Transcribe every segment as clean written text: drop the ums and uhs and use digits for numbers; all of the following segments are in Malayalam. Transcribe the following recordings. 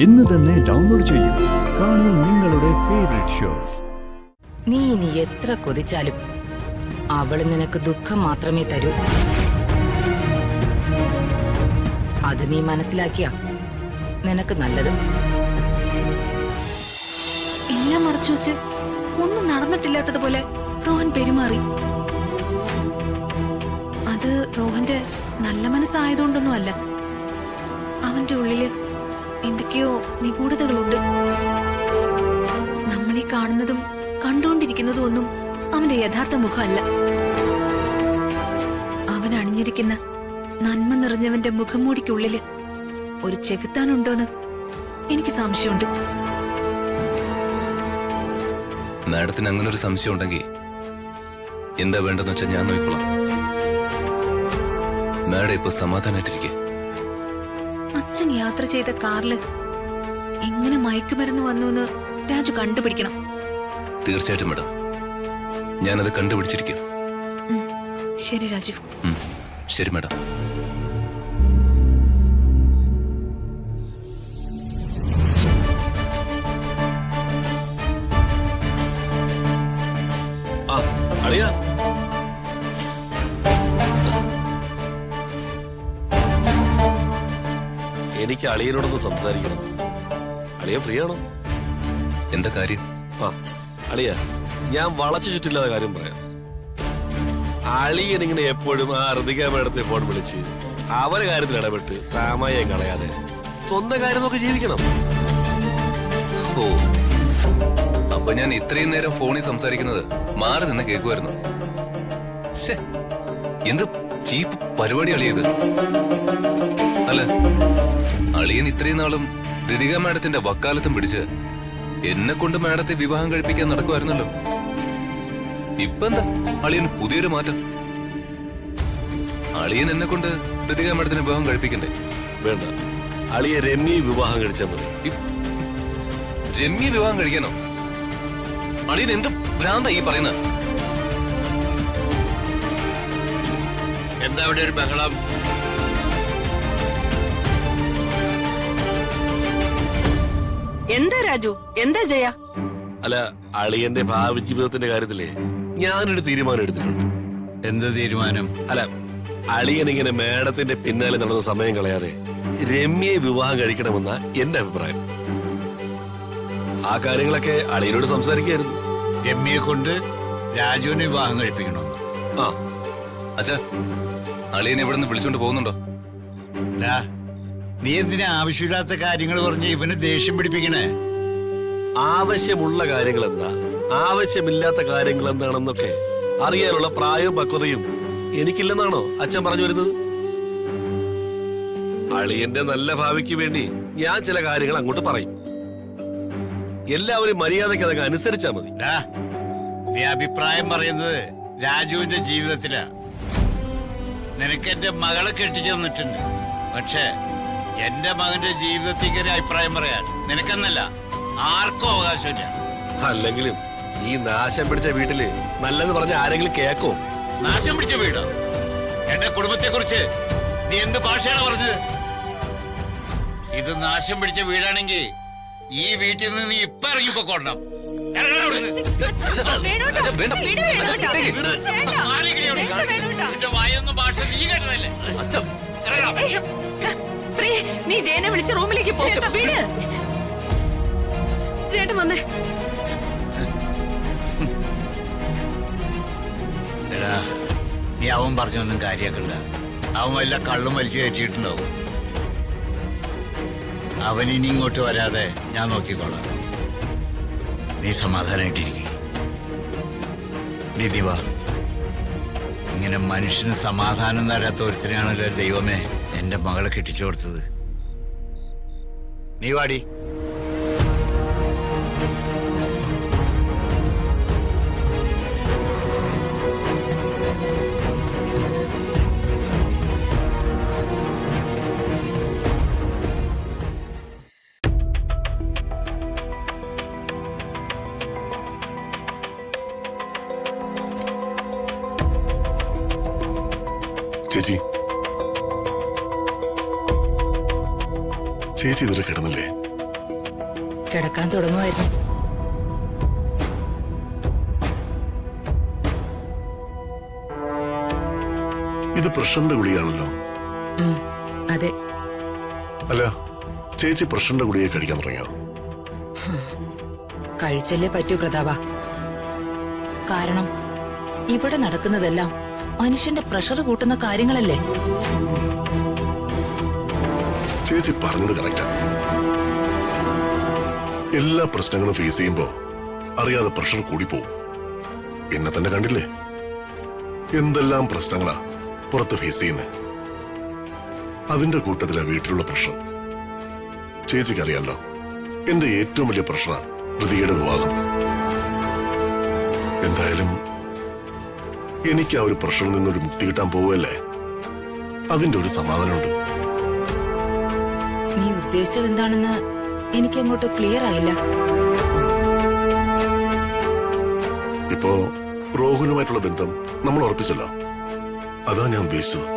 ഇന്ന് തന്നെ ഡൗൺലോഡ് ചെയ്യൂ. കാണൂ നിങ്ങളുടെ ഫേവറേറ്റ് ഷോസ്. നീ ഇനി എത്ര കൊതിച്ചാലും അവള് നിനക്ക് ദുഃഖം മാത്രമേ തരൂ. അത് നീ മനസ്സിലാക്കിയ നിനക്ക് നല്ലത്. എല്ലാം മറച്ചു വെച്ച് ഒന്നും നടന്നിട്ടില്ലാത്തതുപോലെ റോഹൻ പെരുമാറി. അത് റോഹന്റെ നല്ല മനസ്സായതുകൊണ്ടൊന്നും അല്ല. അവന്റെ ഉള്ളില് എന്തൊക്കെയോ നിഗൂഢതകളുണ്ട്. നമ്മളീ കാണുന്നതും കണ്ടുകൊണ്ടിരിക്കുന്നതും ഒന്നും അവന്റെ യഥാർത്ഥ മുഖമല്ല. അവൻ അണിഞ്ഞിരിക്കുന്ന നന്മ നിറഞ്ഞവന്റെ മുഖംമൂടിക്കുള്ളില് ഒരു ചെകുത്താനുണ്ടോന്ന് എനിക്ക് സംശയമുണ്ട്. മാഡത്തിന് അങ്ങനെ ഒരു സംശയം ഉണ്ടെങ്കിൽ എന്താ വേണ്ടെന്ന് വെച്ചാൽ ഞാൻ നോക്കിക്കോളാം. മാഡം ഇപ്പൊ സമാധാനായിട്ടിരിക്കെ. അച്ഛൻ യാത്ര ചെയ്ത കാറില് എങ്ങനെ മയക്കുമരുന്ന് വന്നു എന്ന് രാജു കണ്ടുപിടിക്കണം. തീർച്ചയായിട്ടും മാഡം, ഞാനത് കണ്ടുപിടിച്ചിരിക്കും. ശരി രാജു. ശരി മാഡം. അളിയാ, എനിക്ക് അളിയനോടൊന്ന് സംസാരിക്കണം. അളിയ ഫ്രീ ആണോ? എന്താ കാര്യം? അളിയ, ഞാൻ വളച്ചു ചുറ്റില്ലാത്ത കാര്യം പറയാം. അളിയൻ ഇങ്ങനെ എപ്പോഴും ആ ഋതിക മേഡത്തെ ഫോൺ വിളിച്ച് അവരെ കാര്യത്തിൽ ഇടപെട്ട് സമയം കളയാതെ സ്വന്തം കാര്യം നോക്കി ജീവിക്കണം. ഓ, അപ്പൊ ഞാൻ ഇത്രയും നേരം ഫോണിൽ സംസാരിക്കുന്നത് മാറി നിന്ന് കേൾക്കുമായിരുന്നു. എന്ത് ചീപ്പ് പരിപാടി അളിയത്. അല്ല, അളിയൻ ഇത്രയും നാളും ഋതിക മാഡത്തിന്റെ വക്കാലത്തും പിടിച്ച് എന്നെ കൊണ്ട് മാഡത്തെ വിവാഹം കഴിപ്പിക്കാൻ നടക്കുമായിരുന്നല്ലോ. ഇപ്പൊ എന്താ അളിയന് പുതിയൊരു മാറ്റം? അളിയൻ എന്നെ കൊണ്ട് ഋതിക മാഡത്തിന് വിവാഹം കഴിപ്പിക്കണ്ടേ? വേണ്ട, അളിയ രമ്യ വിവാഹം കഴിച്ചാൽ മതി. രമ്യ വിവാഹം കഴിക്കാനോ? അളിയൻ എന്ത് ഭ്രാന്താ ഈ പറയുന്നത്? എന്താ അവിടെ ഒരു ബഹളം? എന്താ രാജു, എന്താ ജയ? അല്ല, അളിയന്റെ ഭാവി ജീവിതത്തിന്റെ കാര്യത്തിലേ ഞാനൊരു തീരുമാനം എടുത്തിട്ടുണ്ട്. എന്ത് തീരുമാനം? അല്ല, അളിയൻ ഇങ്ങനെ മേഡത്തിന്റെ പിന്നാലെ നടന്ന സമയം കളയാതെ രമ്യയെ വിവാഹം കഴിക്കണമെന്ന എന്റെ അഭിപ്രായം. ആ കാര്യങ്ങളൊക്കെ അളിയനോട് സംസാരിക്കായിരുന്നു. രമ്യയെ കൊണ്ട് രാജുവിനെ വിവാഹം കഴിപ്പിക്കണമെന്ന്. ആ അച്ഛാ, അളിയനെ ഇവിടെ നിന്ന് വിളിച്ചോണ്ട് പോകുന്നുണ്ടോ? നീ എന്തിനാ ആവശ്യമില്ലാത്ത കാര്യങ്ങൾ പറഞ്ഞ് ഇവന് ദേഷ്യം പിടിപ്പിക്കണേ? ആവശ്യമുള്ള കാര്യങ്ങൾ എന്താ, ആവശ്യമില്ലാത്ത കാര്യങ്ങൾ എന്താണെന്നൊക്കെ അറിയാനുള്ള പ്രായവും പക്വതയും എനിക്കില്ലെന്നാണോ അച്ഛൻ പറഞ്ഞു വരുന്നത്? അളിയന്റെ നല്ല ഭാവിക്ക് വേണ്ടി ഞാൻ ചില കാര്യങ്ങൾ അങ്ങോട്ട് പറയും. എല്ലാവരും മര്യാദയ്ക്ക് അതൊക്കെ അനുസരിച്ചാ മതി. നീ അഭിപ്രായം പറയുന്നത് രാജുവിന്റെ ജീവിതത്തിലാ. നിനക്ക് എന്റെ മകളെ കെട്ടിച്ചു തന്നിട്ടുണ്ട്. പക്ഷേ എന്റെ മകന്റെ ജീവിതത്തിൽ ഒരു അഭിപ്രായം പറയാൻ നിനക്കെന്നല്ല ആർക്കും അവകാശമില്ല. അല്ലെങ്കിലും ഈ നാശം പിടിച്ച വീട്ടില് നല്ലത് പറഞ്ഞ ആരെങ്കിലും കേക്കോ? നാശം പിടിച്ച വീടോ? എന്റെ കുടുംബത്തെ കുറിച്ച് നീ എന്ത് ഭാഷയാണ് പറഞ്ഞത്? ഇത് നാശം പിടിച്ച വീടാണെങ്കിൽ ഈ വീട്ടിൽ നിന്ന് നീ ഇപ്പൊ ഇറങ്ങിപ്പോക്കണം. വായൊന്നും ഭാഷ നീ കേട്ടതല്ലേ? നീ ജയനെ വിളിച്ച റൂമിലേക്ക് പോ. ചേട്ടൻ വന്നേ. നീ അവൻ പറഞ്ഞൊന്നും കാര്യാക്കണ്ട. അവൻ വല്ല കള്ളും വലിച്ചു കയറ്റിയിട്ടുണ്ടാവും. അവൻ ഇനി ഇങ്ങോട്ട് വരാതെ ഞാൻ നോക്കിക്കോളാം. നീ സമാധാനായിട്ടിരിക്കും. നീ വാ. ഇങ്ങനെ മനുഷ്യന് സമാധാനം തരാത്ത ഒരുത്തനെയാണല്ലോ ദൈവമേ എന്റെ മകളെ കെട്ടിച്ചു കൊടുത്തത്. നീ വാടി. ചേച്ചി, ചേച്ചി ഇതുവരെ കിടന്നില്ലേ? കിടക്കാൻ തുടങ്ങുമായിരുന്നു. ഇത് പ്രഷറിന്റെ ഗുളിയാണല്ലോ. അതെ. അല്ല, ചേച്ചി പ്രഷറിന്റെ ഗുളിയെ കഴിക്കാൻ തുടങ്ങിയോ? കഴിച്ചല്ലേ പറ്റൂ പ്രതാപ. കാരണം ഇവിടെ നടക്കുന്നതെല്ലാം മനുഷ്യന്റെ പ്രഷർ കൂട്ടുന്ന കാര്യങ്ങളല്ലേ. ചേച്ചി പറഞ്ഞത് കറക്റ്റാ. എല്ലാ പ്രശ്നങ്ങളും ഫേസ് ചെയ്യുമ്പോ അറിയാതെ പ്രഷർ കൂടി പോവും. എന്നെ തന്നെ കണ്ടില്ലേ, എന്തെല്ലാം പ്രശ്നങ്ങളാ പുറത്ത് ഫേസ് ചെയ്യുന്നത്. അതിന്റെ കൂട്ടത്തിലാ വീട്ടിലുള്ള പ്രഷർ. ചേച്ചിക്കറിയാലോ, എന്റെ ഏറ്റവും വലിയ പ്രഷറാ ഋതികയുടെ വിവാഹം. എന്തായാലും എനിക്ക് ആ ഒരു പ്രഷറിൽ നിന്നൊരു മുക്തി കിട്ടാൻ പോവുകയല്ലേ, അതിന്റെ ഒരു സമാധാനമുണ്ട്. നീ ഉദ്ദേശിച്ചത് എന്താണെന്ന് എനിക്ക് അങ്ങോട്ട് ക്ലിയർ ആയില്ല. ഇപ്പോ റോഹനുമായിട്ടുള്ള ബന്ധം നമ്മൾ ഉറപ്പിച്ചല്ലോ, അതാ ഞാൻ ഉദ്ദേശിച്ചത്.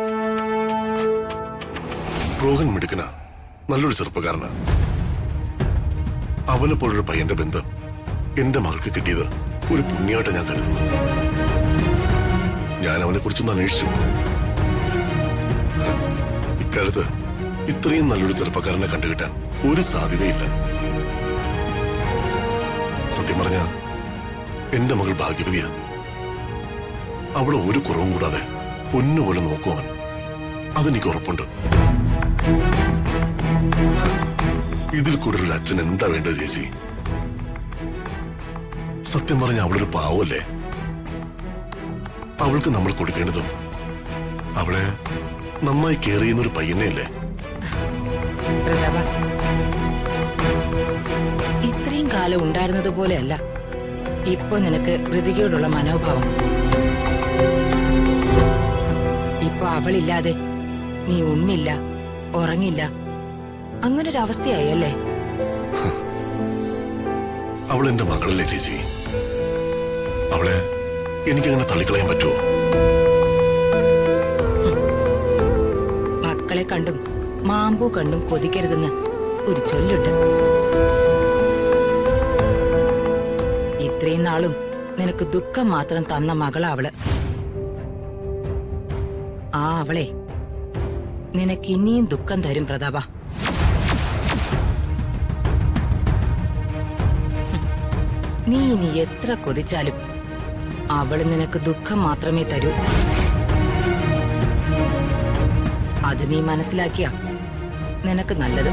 റോഹൻ മിടുക്കനാ, നല്ലൊരു ചെറുപ്പക്കാരനാ. അവനെ പോലൊരു പയ്യന്റെ ബന്ധം എന്റെ മകൾക്ക് കിട്ടിയത് ഒരു പുണ്യമായിട്ട് ഞാൻ കരുതുന്നു. ഞാൻ അവനെ കുറിച്ചൊന്ന് അന്വേഷിച്ചു. ഇക്കാലത്ത് ഇത്രയും നല്ലൊരു ചെറുപ്പക്കാരനെ കണ്ടുകിട്ടാൻ ഒരു സാധ്യതയില്ല. സത്യം പറഞ്ഞ എന്റെ മകൾ ഭാഗ്യവതിയാ. അവളെ ഒരു കുറവും കൂടാതെ പൊന്നുപോലെ നോക്കുവാൻ അതെനിക്ക് ഉറപ്പുണ്ട്. ഇതിൽ കൂടുതൽ ഒരു അച്ഛൻ എന്താ വേണ്ടത് ചേച്ചി? സത്യം പറഞ്ഞ അവളൊരു പാവല്ലേ. അവൾക്ക് നമ്മൾ കൊടുക്കേണ്ടതും അവളെ നന്നായി കെയർ ചെയ്യുന്നൊരു പയ്യനെയല്ലേ. പ്രതാപ, ഇത്രയും കാലം ഉണ്ടായിരുന്നതുപോലെയല്ല ഇപ്പൊ നിനക്ക് ഋതികയോടുള്ള മനോഭാവം. ഇപ്പൊ അവളില്ലാതെ നീ ഉണ്ണില്ല, ഉറങ്ങില്ല, അങ്ങനൊരവസ്ഥയായി അല്ലേ? അവൾ എന്റെ മകളല്ലേ ചേച്ചി. അവളെ എനിക്കങ്ങനെ തള്ളിക്കളയാൻ പറ്റുമോ? മക്കളെ കണ്ടും മാമ്പൂ കണ്ടും കൊതിക്കരുതെന്ന് ഒരു ചൊല്ലുണ്ട്. ഇത്രയും നാളും നിനക്ക് ദുഃഖം മാത്രം തന്ന മകളാ അവള്. ആ അവളെ നിനക്ക് ഇനിയും ദുഃഖം തരും പ്രതാപ. നീ ഇനി എത്ര കൊതിച്ചാലും അവള് നിനക്ക് ദുഃഖം മാത്രമേ തരൂ. അത് നീ മനസ്സിലാക്കിയ നിനക്ക് നല്ലത്.